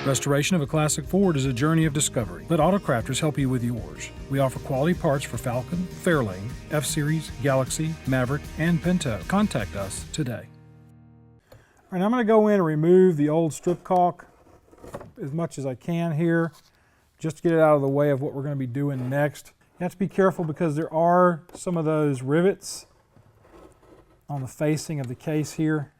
Restoration of a classic Ford is a journey of discovery. Let Auto Krafters help you with yours. We offer quality parts for Falcon, Fairlane, F-Series, Galaxie, Maverick, and Pinto. Contact us today. All right, I'm going to go in and remove the old strip caulk as much as I can here, just to get it out of the way of what we're going to be doing next. You have to be careful because there are some of those rivets on the facing of the case here.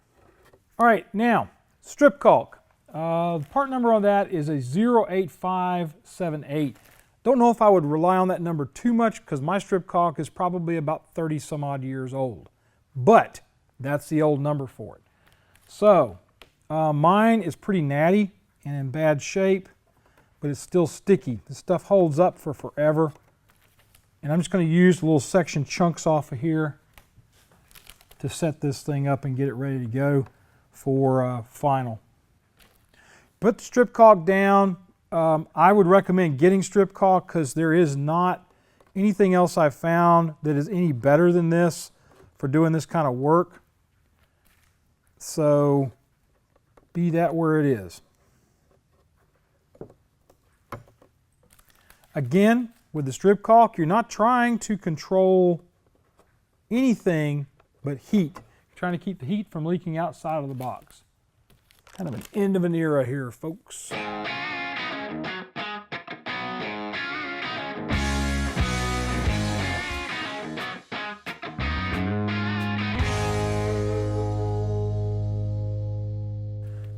All right, now, strip caulk. The part number on that is a 08578. Don't know if I would rely on that number too much because my strip caulk is probably about 30 some odd years old. But that's the old number for it. So mine is pretty natty and in bad shape, but it's still sticky. This stuff holds up for forever. And I'm just going to use the little section chunks off of here to set this thing up and get it ready to go for final. Put the strip caulk down. I would recommend getting strip caulk because there is not anything else I've found that is any better than this for doing this kind of work. So be that where it is. Again, with the strip caulk, you're not trying to control anything but heat. You're trying to keep the heat from leaking outside of the box. Kind of an end of an era here, folks.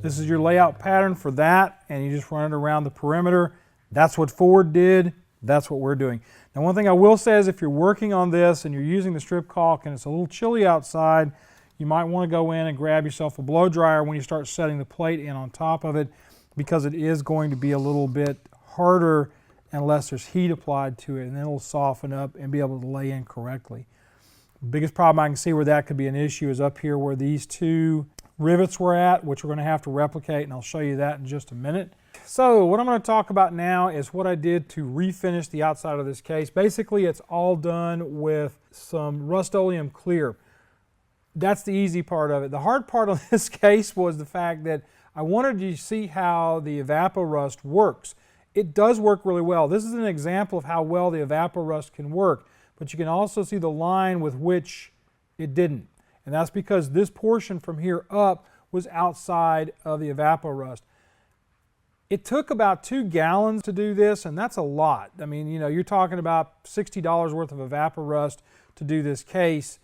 This is your layout pattern for that, and you just run it around the perimeter. That's what Ford did. That's what we're doing. Now, one thing I will say is if you're working on this and you're using the strip caulk and it's a little chilly outside, you might want to go in and grab yourself a blow dryer when you start setting the plate in on top of it, because it is going to be a little bit harder unless there's heat applied to it, and then it'll soften up and be able to lay in correctly. The biggest problem I can see where that could be an issue is up here where these two rivets were at, which we're going to have to replicate, and I'll show you that in just a minute. So what I'm going to talk about now is what I did to refinish the outside of this case. Basically, it's all done with some Rustoleum clear. That's the easy part of it. The hard part on this case was the fact that I wanted you to see how the Evaporust works. It does work really well. This is an example of how well the Evaporust can work, but you can also see the line with which it didn't. And that's because this portion from here up was outside of the Evaporust. It took about 2 gallons to do this, and that's a lot. I mean, you know, you're talking about $60 worth of Evaporust to do this case,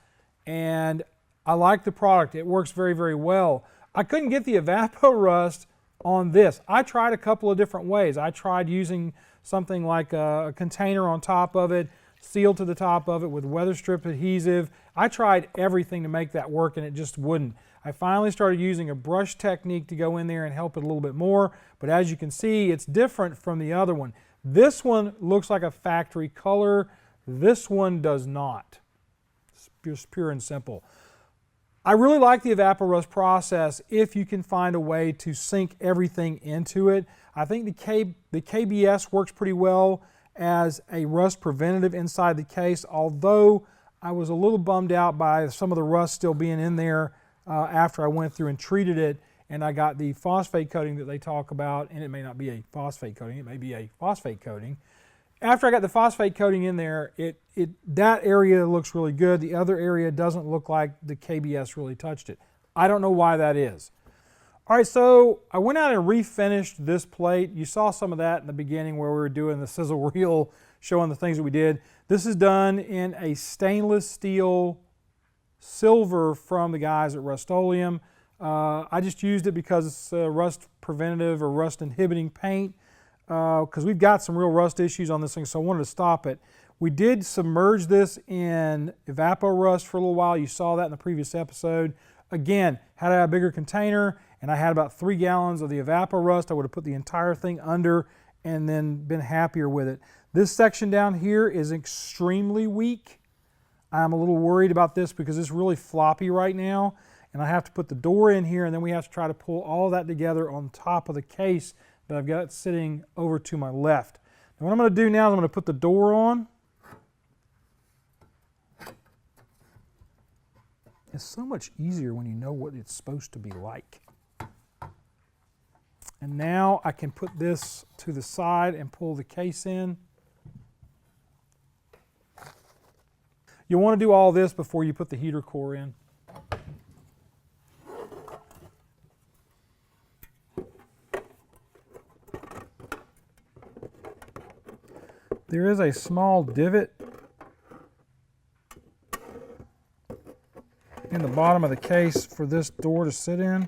and I like the product. It works very, very well. I couldn't get the Evaporust on this. I tried a couple of different ways. I tried using something like a container on top of it, sealed to the top of it with weather strip adhesive. I tried everything to make that work, and it just wouldn't. I finally started using a brush technique to go in there and help it a little bit more, but as you can see, it's different from the other one. This one looks like a factory color. This one does not. It's just pure and simple. I really like the Evaporust process if you can find a way to sink everything into it. I think the KBS works pretty well as a rust preventative inside the case, although I was a little bummed out by some of the rust still being in there after I went through and treated it, and I got the phosphate coating that they talk about, and it may not be a phosphate coating, it may be a phosphate coating. After I got the phosphate coating in there, that area looks really good. The other area doesn't look like the KBS really touched it. I don't know why that is. All right, so I went out and refinished this plate. You saw some of that in the beginning where we were doing the sizzle reel, showing the things that we did. This is done in a stainless steel silver from the guys at Rustoleum. I just used it because it's rust preventative or rust inhibiting paint, because we've got some real rust issues on this thing, so I wanted to stop it. We did submerge this in Evaporust for a little while. You saw that in the previous episode. Again, had I had a bigger container and I had about 3 gallons of the Evaporust, I would have put the entire thing under and then been happier with it. This section down here is extremely weak. I'm a little worried about this because it's really floppy right now, and I have to put the door in here, and then we have to try to pull all that together on top of the case that I've got sitting over to my left. Now what I'm going to do now is I'm going to put the door on. It's so much easier when you know what it's supposed to be like. And now I can put this to the side and pull the case in. You'll want to do all this before you put the heater core in. There is a small divot in the bottom of the case for this door to sit in.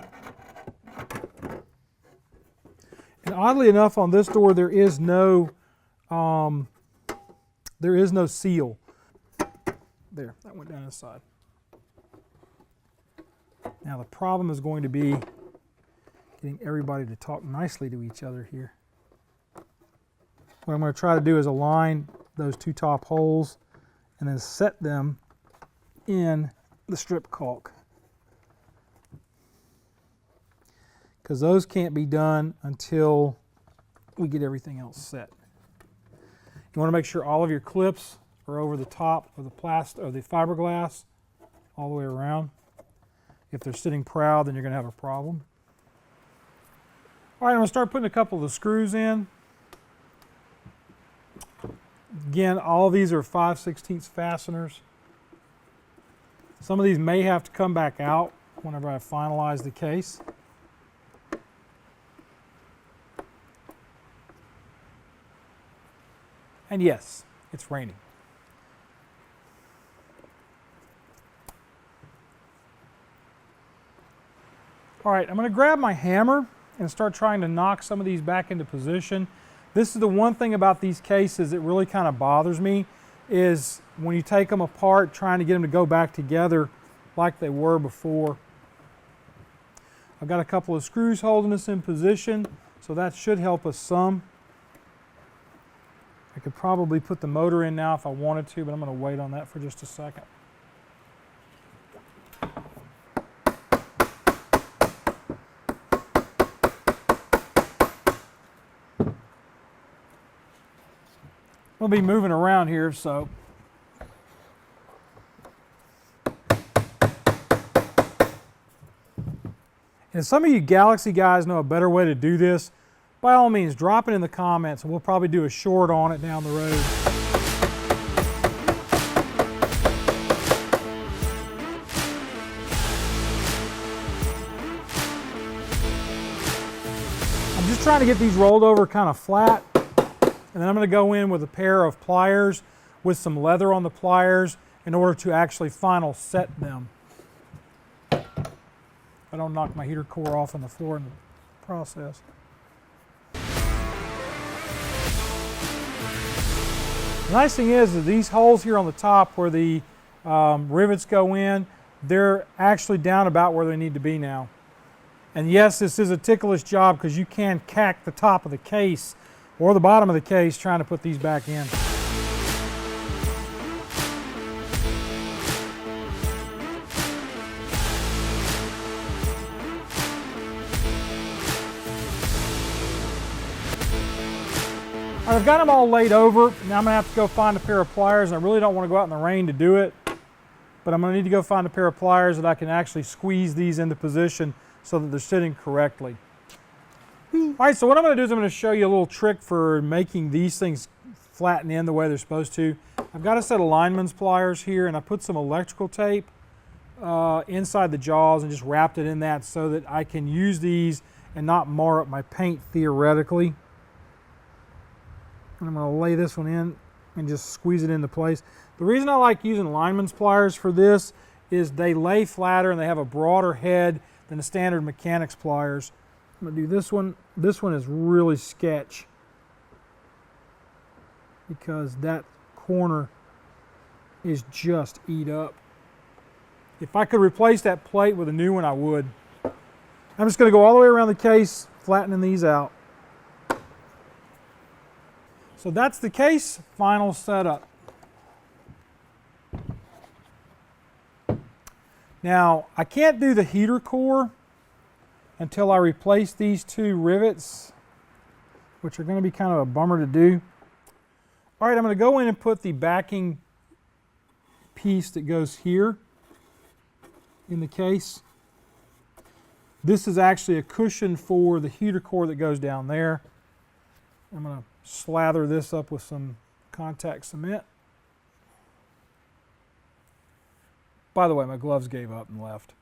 And oddly enough, on this door there is no seal. There, that went down inside. Now the problem is going to be getting everybody to talk nicely to each other here. What I'm going to try to do is align those two top holes and then set them in the strip caulk, because those can't be done until we get everything else set. You want to make sure all of your clips are over the top of the fiberglass all the way around. If they're sitting proud, then you're going to have a problem. All right, I'm going to start putting a couple of the screws in. Again, all of these are 5/16 fasteners. Some of these may have to come back out whenever I finalize the case. And yes, it's raining. All right, I'm going to grab my hammer and start trying to knock some of these back into position. This is the one thing about these cases that really kind of bothers me, is when you take them apart, trying to get them to go back together like they were before. I've got a couple of screws holding us in position, so that should help us some. I could probably put the motor in now if I wanted to, but I'm going to wait on that for just a second. We'll be moving around here, so. And if some of you Galaxie guys know a better way to do this, by all means, drop it in the comments and we'll probably do a short on it down the road. I'm just trying to get these rolled over kind of flat. And then I'm going to go in with a pair of pliers with some leather on the pliers in order to actually final set them. I don't knock my heater core off on the floor in the process. The nice thing is that these holes here on the top where the rivets go in, they're actually down about where they need to be now. And yes, this is a ticklish job because you can cack the top of the case or the bottom of the case trying to put these back in. All right, I've got them all laid over. Now I'm going to have to go find a pair of pliers. I really don't want to go out in the rain to do it, but I'm going to need to go find a pair of pliers that I can actually squeeze these into position so that they're sitting correctly. All right, so what I'm going to do is I'm going to show you a little trick for making these things flatten in the way they're supposed to. I've got a set of lineman's pliers here, and I put some electrical tape inside the jaws and just wrapped it in that so that I can use these and not mar up my paint theoretically. And I'm going to lay this one in and just squeeze it into place. The reason I like using lineman's pliers for this is they lay flatter and they have a broader head than the standard mechanics pliers. I'm going to do this one. This one is really sketch because that corner is just eat up. If I could replace that plate with a new one, I would. I'm just going to go all the way around the case, flattening these out. So that's the case final setup. Now, I can't do the heater core until I replace these two rivets, which are going to be kind of a bummer to do. All right, I'm going to go in and put the backing piece that goes here in the case. This is actually a cushion for the heater core that goes down there. I'm going to slather this up with some contact cement. By the way, my gloves gave up and left.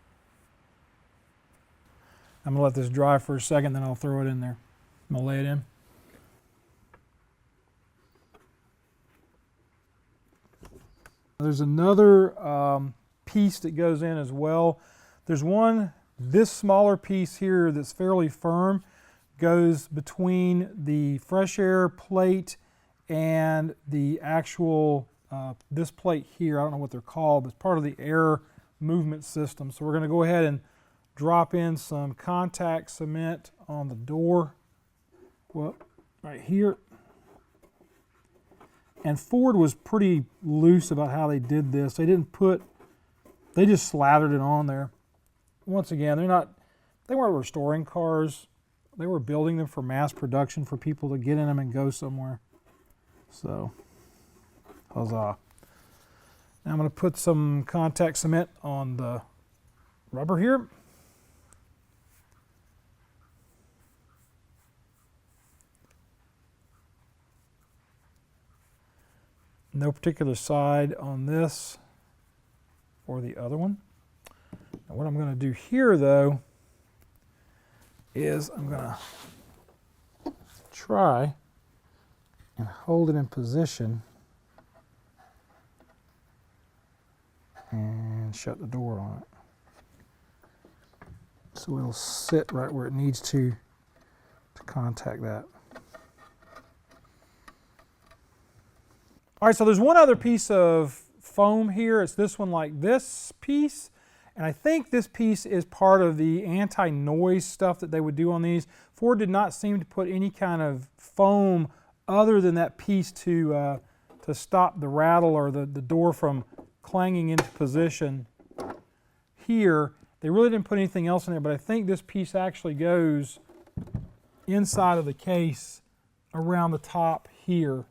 I'm going to let this dry for a second, then I'll throw it in there. I'm going to lay it in. There's another piece that goes in as well. There's one, this smaller piece here that's fairly firm, goes between the fresh air plate and the actual, this plate here. I don't know what they're called, but it's part of the air movement system. So we're going to go ahead and drop in some contact cement on the door, well, right here. And Ford was pretty loose about how they did this. They just slathered it on there. Once again, they weren't restoring cars. They were building them for mass production for people to get in them and go somewhere. So, huzzah. Now I'm going to put some contact cement on the rubber here. No particular side on this or the other one. Now what I'm going to do here though is I'm going to try and hold it in position and shut the door on it. So it'll sit right where it needs to contact that. All right, so there's one other piece of foam here. It's this one like this piece. And I think this piece is part of the anti-noise stuff that they would do on these. Ford did not seem to put any kind of foam other than that piece to stop the rattle or the door from clanging into position here. They really didn't put anything else in there, but I think this piece actually goes inside of the case around the top here.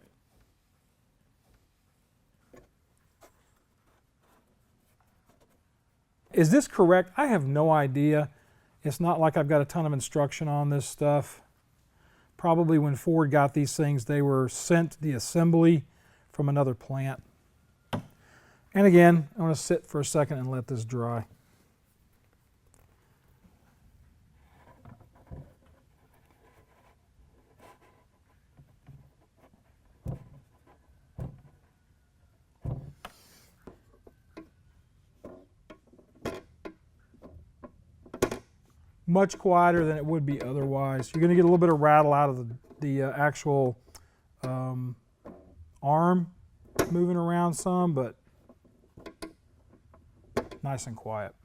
Is this correct? I have no idea. It's not like I've got a ton of instruction on this stuff. Probably when Ford got these things, they were sent the assembly from another plant. And again, I'm going to sit for a second and let this dry. Much quieter than it would be otherwise. You're going to get a little bit of rattle out of the actual arm moving around some, but nice and quiet.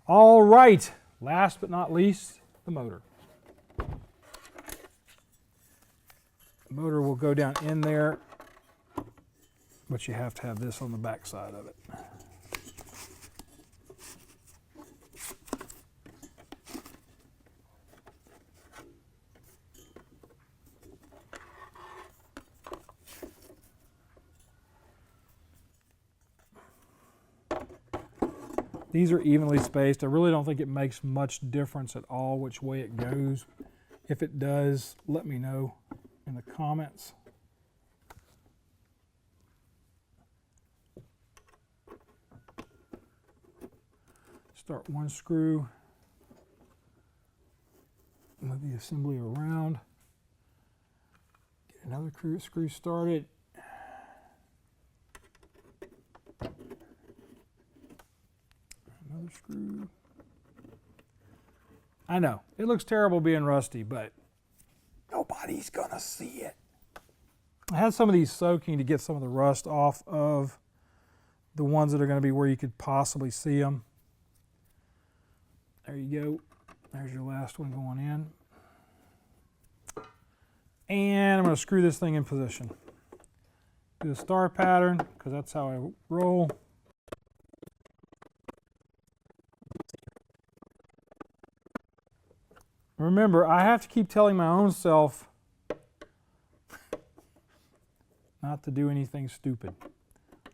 All right, last but not least, the motor. The motor will go down in there, but you have to have this on the back side of it. These are evenly spaced. I really don't think it makes much difference at all which way it goes. If it does, let me know in the comments. Start one screw, move the assembly around, get another screw started. Another screw. I know, it looks terrible being rusty, but nobody's gonna see it. I had some of these soaking to get some of the rust off of the ones that are gonna be where you could possibly see them. There you go. There's your last one going in. And I'm gonna screw this thing in position. Do the star pattern, because that's how I roll. Remember, I have to keep telling my own self not to do anything stupid,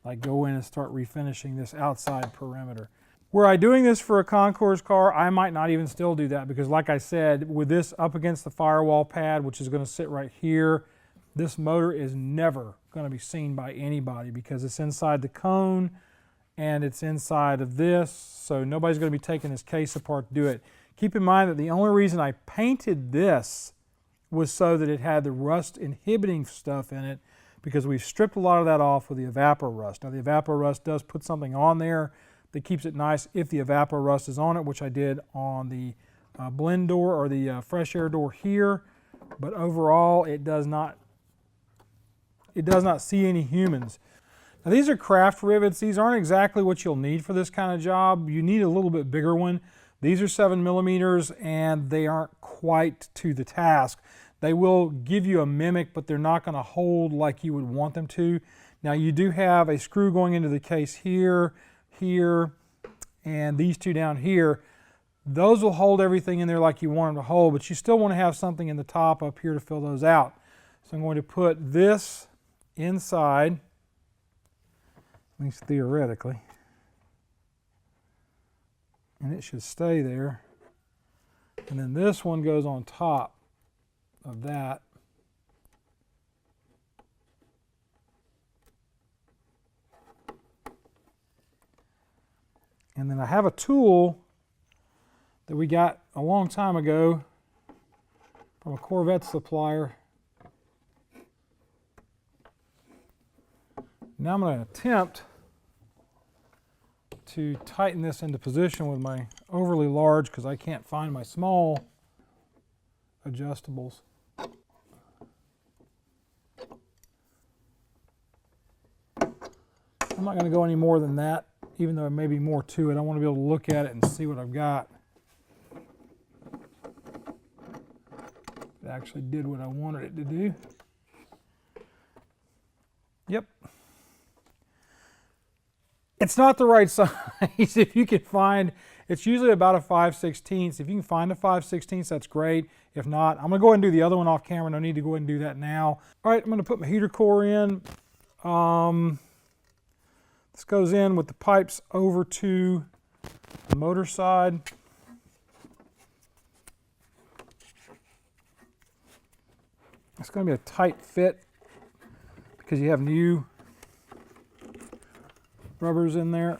like go in and start refinishing this outside perimeter. Were I doing this for a concours car, I might not even still do that, because like I said, with this up against the firewall pad, which is going to sit right here, this motor is never going to be seen by anybody because it's inside the cone and it's inside of this, so nobody's going to be taking this case apart to do it. Keep in mind that the only reason I painted this was so that it had the rust inhibiting stuff in it, because we've stripped a lot of that off with the Evaporust. Now the Evaporust does put something on there that keeps it nice if the Evaporust is on it, which I did on the blend door or the fresh air door here, but overall it does not see any humans. Now these are craft rivets. These aren't exactly what you'll need for this kind of job. You need a little bit bigger one. These are 7mm and they aren't quite to the task. They will give you a mimic, but they're not going to hold like you would want them to. Now you do have a screw going into the case here, here, and these two down here. Those will hold everything in there like you want them to hold, but you still want to have something in the top up here to fill those out. So I'm going to put this inside, at least theoretically, and it should stay there. And then this one goes on top of that. And then I have a tool that we got a long time ago from a Corvette supplier. Now I'm going to attempt to tighten this into position with my overly large, because I can't find my small adjustables. I'm not going to go any more than that, even though there may be more to it. I want to be able to look at it and see what I've got. It actually did what I wanted it to do. Yep. It's not the right size. If you can find, it's usually about a 5/16. If you can find a 5/16, that's great. If not, I'm going to go ahead and do the other one off camera. No need to go ahead and do that now. All right, I'm going to put my heater core in. This goes in with the pipes over to the motor side. It's going to be a tight fit because you have new rubbers in there.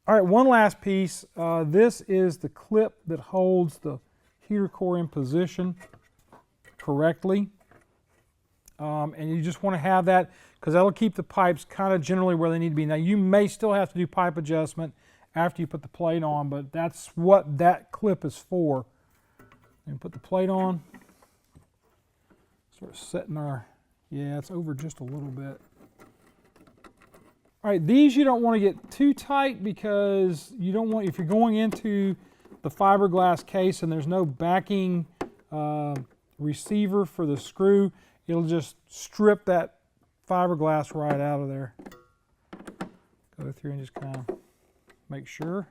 All right, one last piece. This is the clip that holds the heater core in position correctly. And you just want to have that because that'll keep the pipes kind of generally where they need to be. Now you may still have to do pipe adjustment after you put the plate on, but that's what that clip is for. And put the plate on. Sort of setting our, yeah, it's over just a little bit. All right, these you don't want to get too tight because you don't want, if you're going into the fiberglass case and there's no backing receiver for the screw, it'll just strip that fiberglass right out of there. Go through and just kind of make sure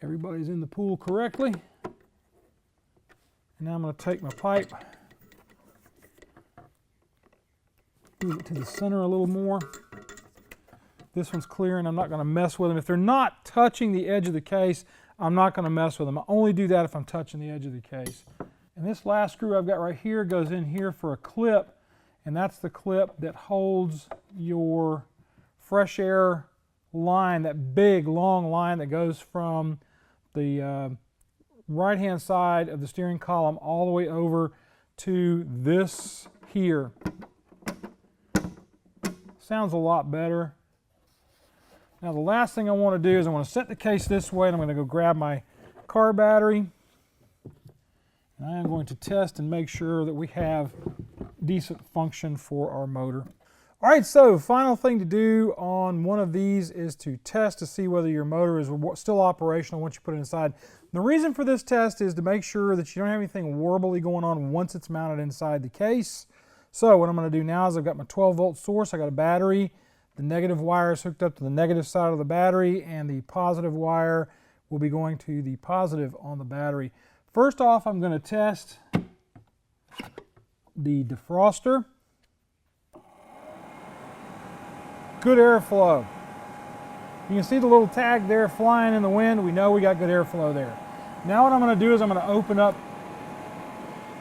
everybody's in the pool correctly. And now I'm going to take my pipe, move it to the center a little more. This one's clear and I'm not going to mess with them. If they're not touching the edge of the case, I'm not going to mess with them. I only do that if I'm touching the edge of the case. And this last screw I've got right here goes in here for a clip, and that's the clip that holds your fresh air line, that big long line that goes from the right hand side of the steering column all the way over to this here. Sounds a lot better. Now the last thing I want to do is I want to set the case this way, and I'm going to go grab my car battery. And I am going to test and make sure that we have decent function for our motor. All right, so final thing to do on one of these is to test to see whether your motor is still operational once you put it inside. The reason for this test is to make sure that you don't have anything warbly going on once it's mounted inside the case. So what I'm going to do now is I've got my 12-volt source, I got a battery, the negative wire is hooked up to the negative side of the battery, and the positive wire will be going to the positive on the battery. First off, I'm going to test the defroster. good airflow. You can see the little tag there flying in the wind. We know we got good airflow there. Now what I'm going to do is I'm going to open up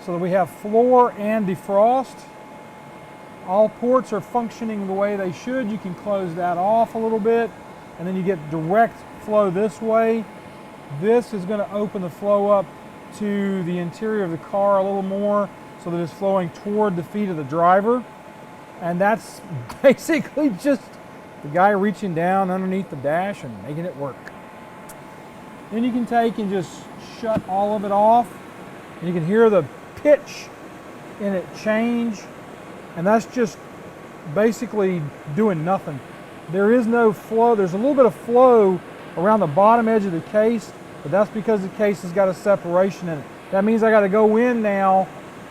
so that we have floor and defrost. All ports are functioning the way they should. You can close that off a little bit, and then you get direct flow this way. This is going to open the flow up to the interior of the car a little more so that it's flowing toward the feet of the driver. And that's basically just the guy reaching down underneath the dash and making it work. Then you can take and just shut all of it off, and you can hear the pitch in it change, and that's just basically doing nothing. There is no flow. There's a little bit of flow around the bottom edge of the case, but that's because the case has got a separation in it. That means I got to go in now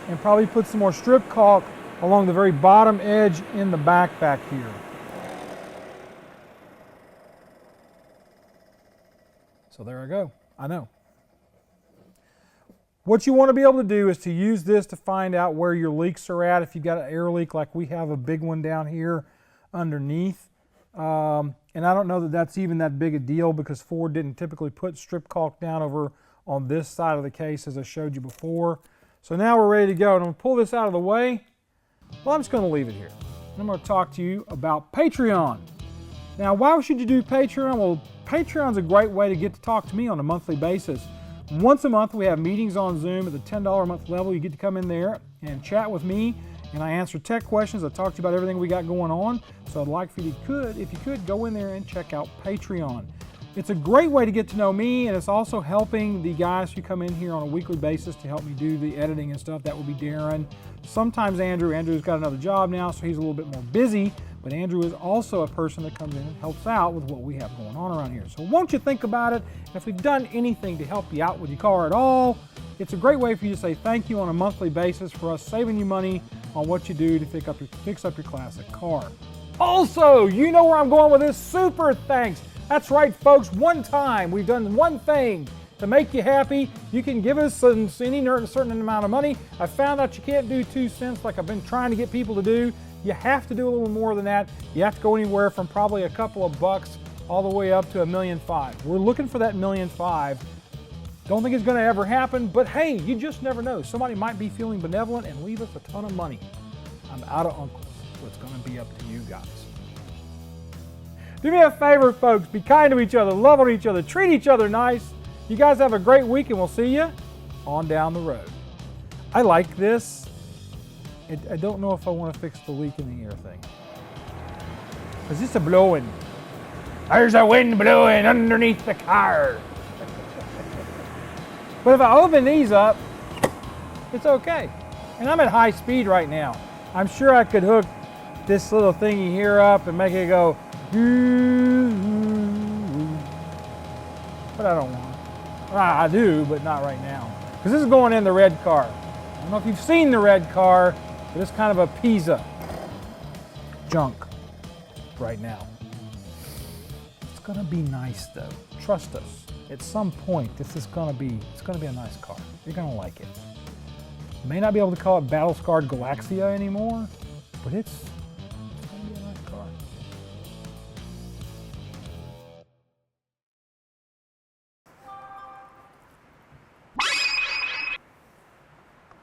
and probably put some more strip caulk along the very bottom edge in the back here. So there I go. I know. What you want to be able to do is to use this to find out where your leaks are at. If you've got an air leak, like we have a big one down here underneath. And I don't know that that's even that big a deal because Ford didn't typically put strip caulk down over on this side of the case as I showed you before. So now we're ready to go. And I'm going to pull this out of the way. Well, I'm just going to leave it here. I'm going to talk to you about Patreon. Now, why should you do Patreon? Well, Patreon's a great way to get to talk to me on a monthly basis. Once a month, we have meetings on Zoom at the $10 a month level. You get to come in there and chat with me, and I answer tech questions. I talk to you about everything we got going on. So I'd like for you to, if you could, go in there and check out Patreon. It's a great way to get to know me, and it's also helping the guys who come in here on a weekly basis to help me do the editing and stuff. That would be Darren. Sometimes Andrew. Andrew's got another job now, so he's a little bit more busy. But Andrew is also a person that comes in and helps out with what we have going on around here. So won't you think about it? And if we've done anything to help you out with your car at all, it's a great way for you to say thank you on a monthly basis for us saving you money on what you do to fix up your classic car. Also, you know where I'm going with this. Super thanks. That's right, folks. One time we've done one thing to make you happy. You can give us any certain amount of money. I found out you can't do 2 cents like I've been trying to get people to do. You have to do a little more than that. You have to go anywhere from probably a couple of bucks all the way up to $1.5 million. We're looking for that $1.5 million. Don't think it's going to ever happen, but hey, you just never know. Somebody might be feeling benevolent and leave us a ton of money. I'm out of uncles, so it's going to be up to you guys. Do me a favor, folks. Be kind to each other, love on each other, treat each other nice. You guys have a great week, and we'll see you on down the road. I like this. I don't know if I want to fix the leak in the air thing. Because it's a blowing. There's a wind blowing underneath the car. But if I open these up, it's okay. And I'm at high speed right now. I'm sure I could hook this little thingy here up and make it go, but I don't want it. I do, but not right now. Because this is going in the red car. I don't know if you've seen the red car, but it's kind of a Pisa junk right now. It's gonna be nice though. Trust us. At some point, it's gonna be a nice car. You're gonna like it. May not be able to call it battle-scarred Galaxie anymore, but it's